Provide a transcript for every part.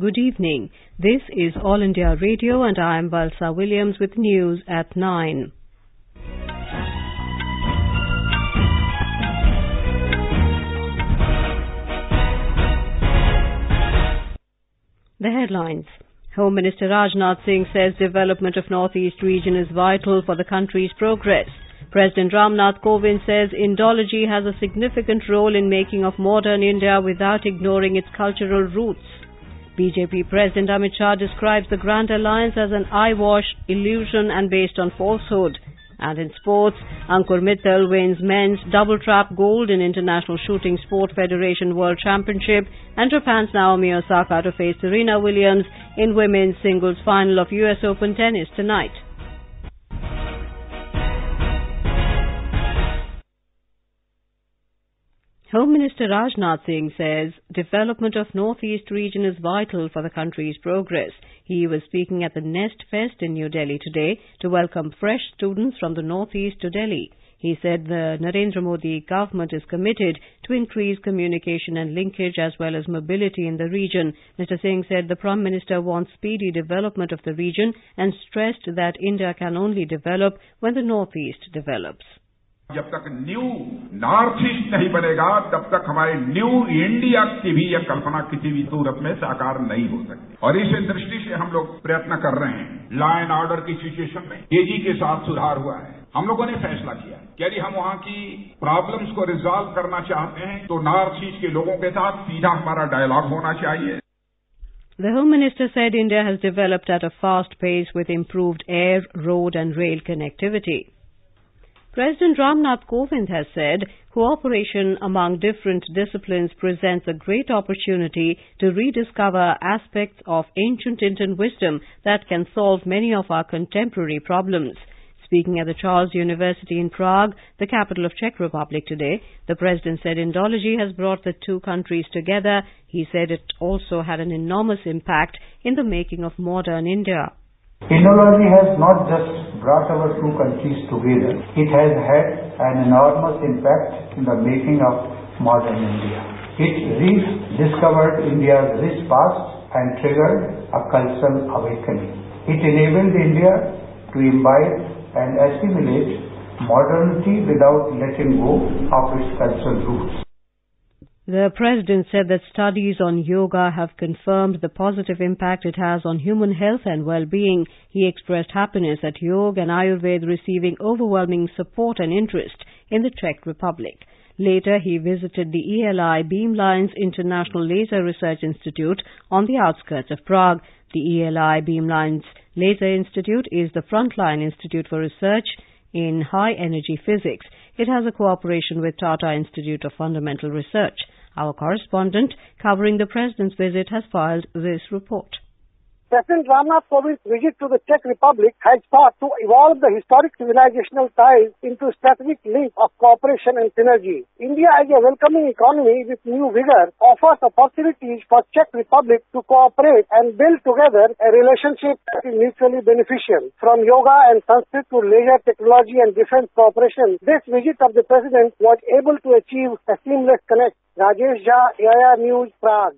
Good evening. This is All India Radio and I am Valsa Williams with news at 9. The headlines. Home Minister Rajnath Singh says development of Northeast region is vital for the country's progress. President Ramnath Kovind says Indology has a significant role in making of modern India without ignoring its cultural roots. BJP President Amit Shah describes the Grand Alliance as an eyewash, illusion and based on falsehood. And in sports, Ankur Mittal wins men's double trap gold in International Shooting Sport Federation World Championship, and Japan's Naomi Osaka to face Serena Williams in women's singles final of US Open tennis tonight. Home Minister Rajnath Singh says development of Northeast region is vital for the country's progress. He was speaking at the Nest Fest in New Delhi today to welcome fresh students from the Northeast to Delhi. He said the Narendra Modi government is committed to increase communication and linkage as well as mobility in the region. Mr. Singh said the Prime Minister wants speedy development of the region and stressed that India can only develop when the Northeast develops. जब तक new north east नहीं बनेगा तब तक हमारे new India की भी यह कल्पना किसी भी सूरत में साकार नहीं हो सकती और इस दृष्टि से हम लोग प्रयत्न कर रहे हैं। लॉ एंड ऑर्डर की सिचुएशन में तेजी के साथ सुधार हुआ है। हम लोगों ने फैसला किया कि यदि हम वहां की प्रॉब्लम्स को रिजॉल्व करना चाहते हैं तो नॉर्थ ईस्ट के लोगों के साथ सीधा हमारा डायलॉग होना चाहिए। The Home Minister said India has developed at a fast pace with improved air, road and rail connectivity. President Ramnath Kovind has said cooperation among different disciplines presents a great opportunity to rediscover aspects of ancient Indian wisdom that can solve many of our contemporary problems. Speaking at the Charles University in Prague, the capital of Czech Republic today, the President said Indology has brought the two countries together. He said it also had an enormous impact in the making of modern India. Indology has not just brought our two countries together, it has had an enormous impact in the making of modern India. It rediscovered India's rich past and triggered a cultural awakening. It enabled India to imbibe and assimilate modernity without letting go of its cultural roots. The President said that studies on yoga have confirmed the positive impact it has on human health and well-being. He expressed happiness at Yoga and Ayurveda receiving overwhelming support and interest in the Czech Republic. Later, he visited the ELI Beamlines International Laser Research Institute on the outskirts of Prague. The ELI Beamlines Laser Institute is the frontline institute for research in high-energy physics. It has a cooperation with Tata Institute of Fundamental Research. Our correspondent covering the President's visit has filed this report. President Ramnath Kovind's visit to the Czech Republic has sought to evolve the historic civilizational ties into strategic link of cooperation and synergy. India as a welcoming economy with new vigor offers opportunities for Czech Republic to cooperate and build together a relationship that is mutually beneficial. From yoga and Sanskrit to leisure, technology and defense cooperation, this visit of the President was able to achieve a seamless connect. Rajesh Jha, AIR News, Prague.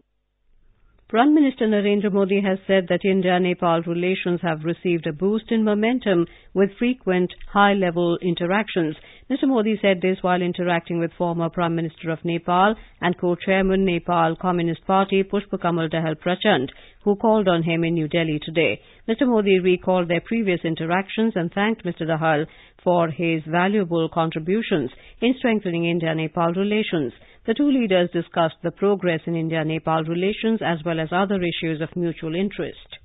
Prime Minister Narendra Modi has said that India-Nepal relations have received a boost in momentum with frequent high-level interactions. Mr. Modi said this while interacting with former Prime Minister of Nepal and co-chairman Nepal Communist Party Pushpa Kamal Dahal Prachand, who called on him in New Delhi today. Mr. Modi recalled their previous interactions and thanked Mr. Dahal for his valuable contributions in strengthening India-Nepal relations. The two leaders discussed the progress in India-Nepal relations as well as other issues of mutual interest.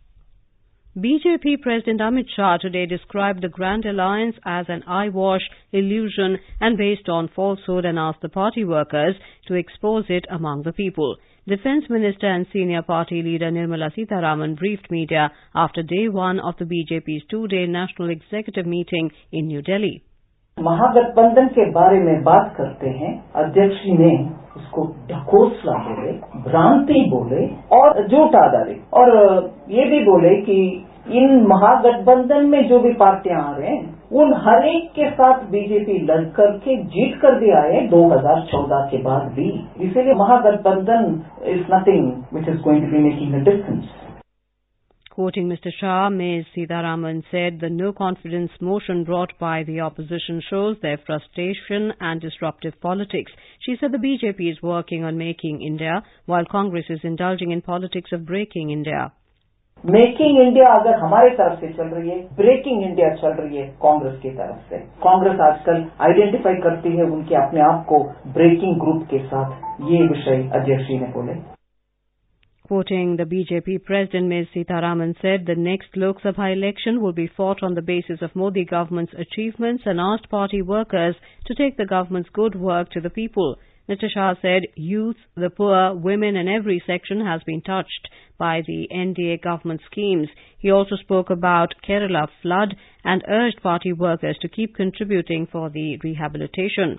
BJP President Amit Shah today described the Grand Alliance as an eyewash, illusion and based on falsehood and asked the party workers to expose it among the people. Defence Minister and senior party leader Nirmala Sitharaman briefed media after day one of the BJP's two-day National Executive meeting in New Delhi. महागठबंधन के बारे में बात करते हैं, अध्यक्ष जी ने उसको ढकोसला बोले, भ्रांति बोले और झूठा डाले और ये भी बोले कि इन महागठबंधन में जो भी पार्टियां आ रहे हैं उन हर एक के साथ बीजेपी लड़ करके जीत कर भी आए 2014 के बाद भी। इसीलिए Mahagathbandhan is nothing which is going to be making a difference. Quoting Mr. Shah, Ms. Sitharaman said the no-confidence motion brought by the opposition shows their frustration and disruptive politics. She said the BJP is working on making India, while Congress is indulging in politics of breaking India. Making India अगर हमारे तरफ से चल रही है, breaking India चल रही है कांग्रेस की तरफ से। कांग्रेस आजकल आइडेंटिफाई करती है उनके अपने आप को ब्रेकिंग ग्रुप के साथ। ये विषय अध्यक्ष जी ने बोले। Quoting the BJP president, Ms. Sitharaman said the next Lok Sabha election will be fought on the basis of Modi government's achievements and asked party workers to take the government's good work to the people. Mr. Shah said youth, the poor, women and every section has been touched by the NDA government schemes. He also spoke about Kerala flood and urged party workers to keep contributing for the rehabilitation.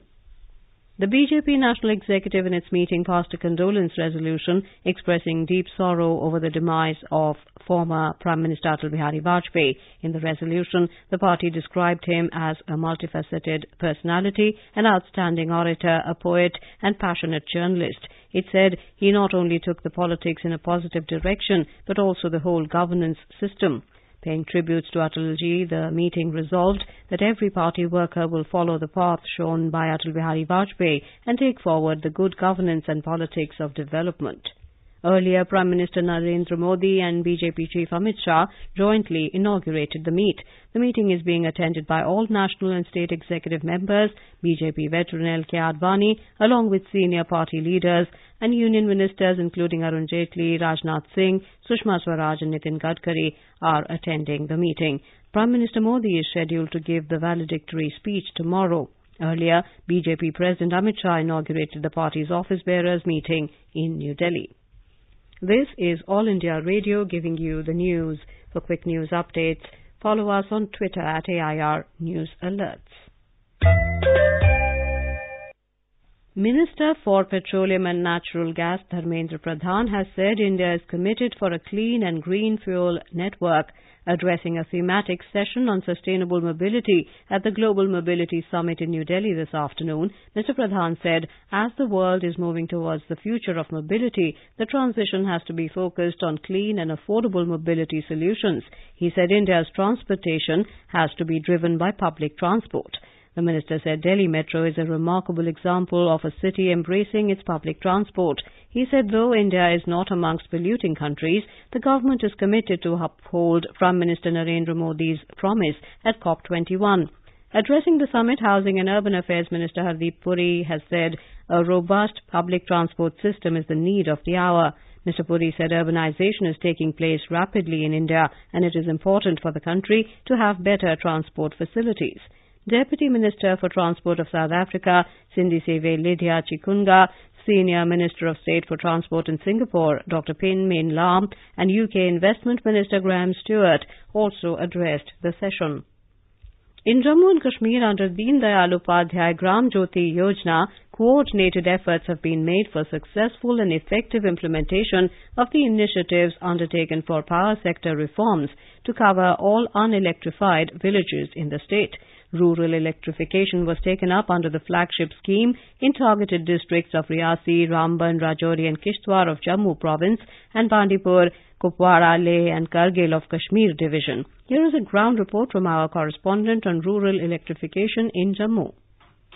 The BJP National Executive in its meeting passed a condolence resolution expressing deep sorrow over the demise of former Prime Minister Atal Bihari Vajpayee. In the resolution, the party described him as a multifaceted personality, an outstanding orator, a poet and passionate journalist. It said he not only took the politics in a positive direction, but also the whole governance system. Paying tributes to Atalji, the meeting resolved that every party worker will follow the path shown by Atal Bihari Vajpayee and take forward the good governance and politics of development. Earlier, Prime Minister Narendra Modi and BJP Chief Amit Shah jointly inaugurated the meet. The meeting is being attended by all national and state executive members, BJP veteran L.K. Advani, along with senior party leaders and union ministers including Arun Jaitley, Rajnath Singh, Sushma Swaraj and Nitin Gadkari are attending the meeting. Prime Minister Modi is scheduled to give the valedictory speech tomorrow. Earlier, BJP President Amit Shah inaugurated the party's office bearers meeting in New Delhi. This is All India Radio giving you the news. For quick news updates, follow us on Twitter at AIR News Alerts. Minister for Petroleum and Natural Gas Dharmendra Pradhan has said India is committed for a clean and green fuel network. Addressing a thematic session on sustainable mobility at the Global Mobility Summit in New Delhi this afternoon, Mr. Pradhan said, as the world is moving towards the future of mobility, the transition has to be focused on clean and affordable mobility solutions. He said India's transportation has to be driven by public transport. The minister said Delhi Metro is a remarkable example of a city embracing its public transport. He said though India is not amongst polluting countries, the government is committed to uphold Prime Minister Narendra Modi's promise at COP21. Addressing the summit, Housing and Urban Affairs Minister Hardeep Puri has said a robust public transport system is the need of the hour. Mr. Puri said urbanization is taking place rapidly in India and it is important for the country to have better transport facilities. Deputy Minister for Transport of South Africa, Sindisiwe Lydia Chikunga, Senior Minister of State for Transport in Singapore, Dr. Pin Min Lam, and UK Investment Minister Graham Stewart also addressed the session. In Jammu and Kashmir, under Deen Dayal Upadhyay Gram Jyoti Yojana, coordinated efforts have been made for successful and effective implementation of the initiatives undertaken for power sector reforms to cover all unelectrified villages in the state. Rural electrification was taken up under the flagship scheme in targeted districts of Riyasi, Ramban, Rajouri and Kishtwar of Jammu province and Bandipur, Kupwara, Leh and Kargil of Kashmir division. Here is a ground report from our correspondent on rural electrification in Jammu.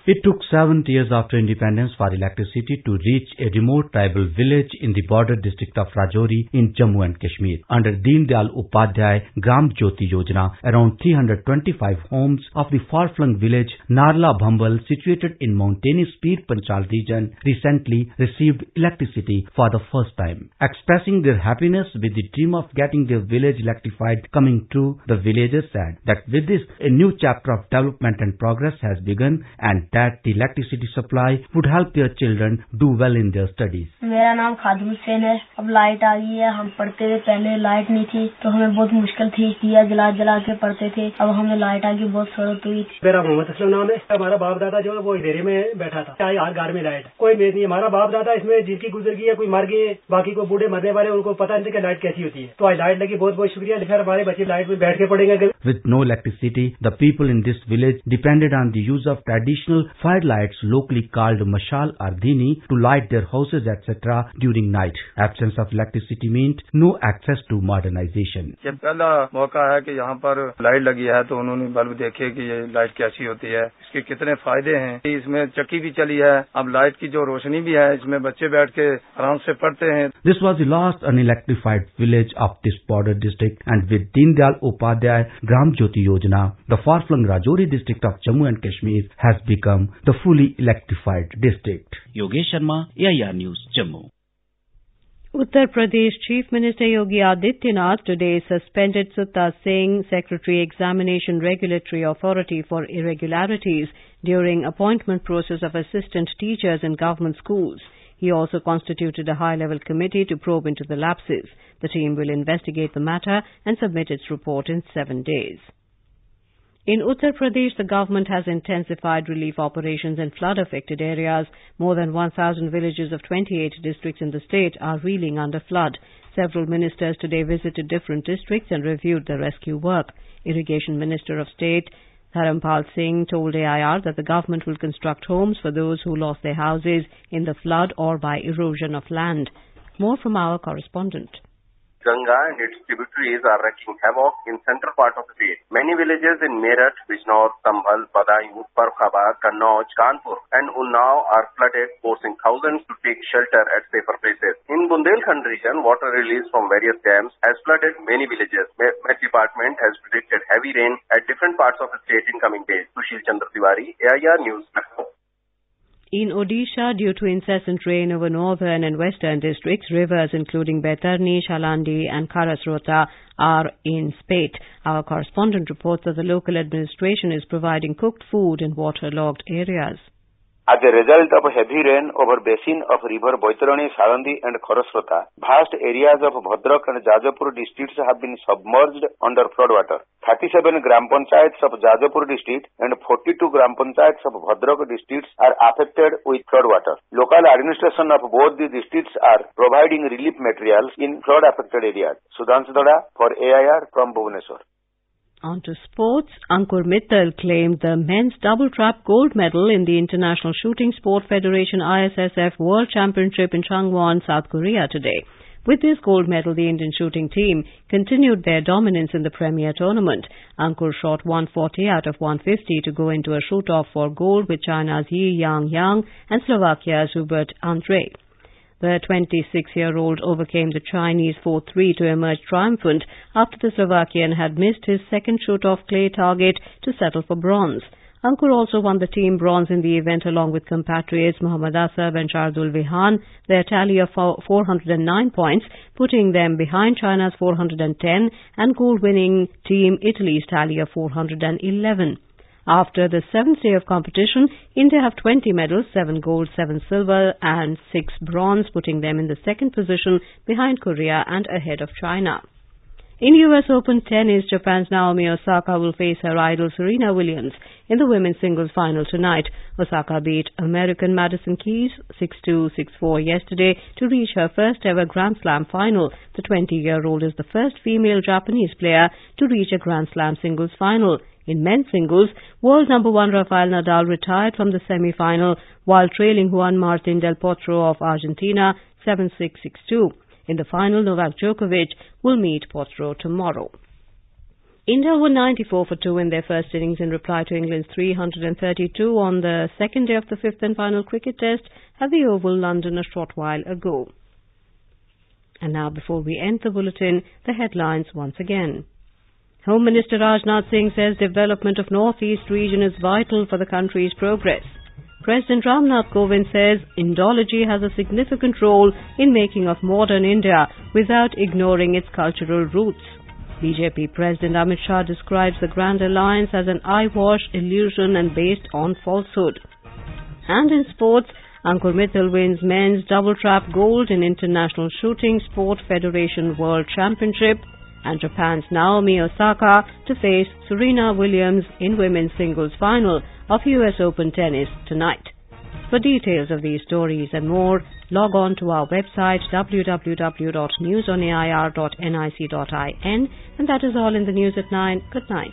It took 70 years after independence for electricity to reach a remote tribal village in the border district of Rajouri in Jammu and Kashmir. Under Deen Dayal Upadhyay Gram Jyoti Yojana, around 325 homes of the far-flung village Narla Bhambal, situated in mountainous Pir Panchal region, recently received electricity for the first time. Expressing their happiness with the dream of getting their village electrified coming true, the villagers said that with this, a new chapter of development and progress has begun and that the electricity supply would help their children do well in their studies. मेरा नाम खादिम हुसैन है। अब light आ गई है। हम पढ़ते थे, पहले लाइट नहीं थी तो हमें बहुत मुश्किल थी, दिया जला जला के पढ़ते थे। अब हमें लाइट आ गई, बहुत सहूलत हुई। मेरा मोहम्मद असलम नाम है। हमारा बाप दादा जो है वो अंधेरे में बैठा था, चाहे हर घर में लाइट, कोई मेद नहीं। हमारा बाप दादा इसमें जिनकी गुजर गई है, कोई मर गए, बाकी को बूढ़े मरने वाले, उनको पता नहीं कि लाइट कैसी होती है। तो आज लाइट लगी, बहुत बहुत शुक्रिया। फिर हमारे बच्चे लाइट में बैठ के पढ़ेंगे। With no electricity, the people in this village depended on the use of traditional fire lights locally called mashal or dini to light their houses etc. during night. Absence of electricity meant no access to modernization. ये पहला मौका है कि यहाँ पर light लगी है तो उन्होंने बल्ब देखे कि ये लाइट कैसी होती है, इसके कितने फायदे हैं। इसमें चक्की भी चली है, अब लाइट की जो रोशनी भी है, इसमें बच्चे बैठ के आराम से पढ़ते हैं। This was the last unelectrified village of this border district, and with Deen Dayal Upadhyay Gram Jyoti Yojana, the far-flung Rajouri district of Jammu and Kashmir has become the fully electrified district. Yogesh Sharma, AIR News, Jammu. Uttar Pradesh Chief Minister Yogi Adityanath today suspended Sutta Singh, Secretary Examination Regulatory Authority, for irregularities during appointment process of assistant teachers in government schools. He also constituted a high-level committee to probe into the lapses. The team will investigate the matter and submit its report in 7 days. In Uttar Pradesh, the government has intensified relief operations in flood-affected areas. More than 1,000 villages of 28 districts in the state are reeling under flood. Several ministers today visited different districts and reviewed the rescue work. Irrigation Minister of State Dharampal Singh told AIR that the government will construct homes for those who lost their houses in the flood or by erosion of land. More from our correspondent. Ganga and its tributaries are wreaking havoc in central part of the state. Many villages in Meerut, Bijnor, Sambhal, Badaयूं, Farrukhabad, Kannauj, Kanpur and Unnao are flooded, forcing thousands to take shelter at safer places. In Bundelkhand region, water released from various dams has flooded many villages. Met Department has predicted heavy rain at different parts of the state in coming days. Sushil Chandra Tiwari, AIR News, Lucknow. In Odisha, due to incessant rain over northern and western districts, rivers including Baitarni, Shalandi and Kharasrota are in spate. Our correspondent reports that the local administration is providing cooked food in waterlogged areas. As a result of heavy rain over basin of river Baitarani, Shalandi and Kharasrota, vast areas of Bhadrak and Jajapur districts have been submerged under floodwater. 37 Gram Panchayats of Jajapur district and 42 Gram Panchayats of Bhadrak districts are affected with floodwater. Local administration of both the districts are providing relief materials in flood-affected areas. Sudhanshu Dada for AIR from Bhubaneswar. On to sports. Ankur Mittal claimed the men's double trap gold medal in the International Shooting Sport Federation ISSF World Championship in Changwon, South Korea today. With this gold medal, the Indian shooting team continued their dominance in the premier tournament. Ankur shot 140 out of 150 to go into a shoot-off for gold with China's Yi Yang and Slovakia's Hubert Andre. The 26-year-old overcame the Chinese 4-3 to emerge triumphant after the Slovakian had missed his second shoot-off clay target to settle for bronze. Ankur also won the team bronze in the event along with compatriots Mohammad Asab and Shardul Vihan, their tally of 409 points, putting them behind China's 410 and gold-winning team Italy's tally of 411. After the seventh day of competition, India have 20 medals, 7 gold, 7 silver and 6 bronze, putting them in the second position behind Korea and ahead of China. In US Open tennis, Japan's Naomi Osaka will face her idol Serena Williams in the women's singles final tonight. Osaka beat American Madison Keys 6-2, 6-4 yesterday to reach her first ever Grand Slam final. The 20-year-old is the first female Japanese player to reach a Grand Slam singles final. In men's singles, world number 1 Rafael Nadal retired from the semi-final while trailing Juan Martín del Potro of Argentina 7-6, 6-2. In the final, Novak Djokovic will meet Potro tomorrow. India won 94 for 2 in their first innings in reply to England's 332 on the second day of the fifth and final cricket test at the Oval, London, a short while ago. And now, before we end the bulletin, the headlines once again. Home Minister Rajnath Singh says development of North-East region is vital for the country's progress. President Ramnath Kovind says Indology has a significant role in making of modern India without ignoring its cultural roots. BJP President Amit Shah describes the Grand Alliance as an eyewash, illusion and based on falsehood. And in sports, Ankur Mittal wins men's double trap gold in International Shooting Sport Federation World Championship, and Japan's Naomi Osaka to face Serena Williams in women's singles final of US Open tennis tonight. For details of these stories and more, log on to our website www.newsonair.nic.in, and that is all in the news at 9. Good night.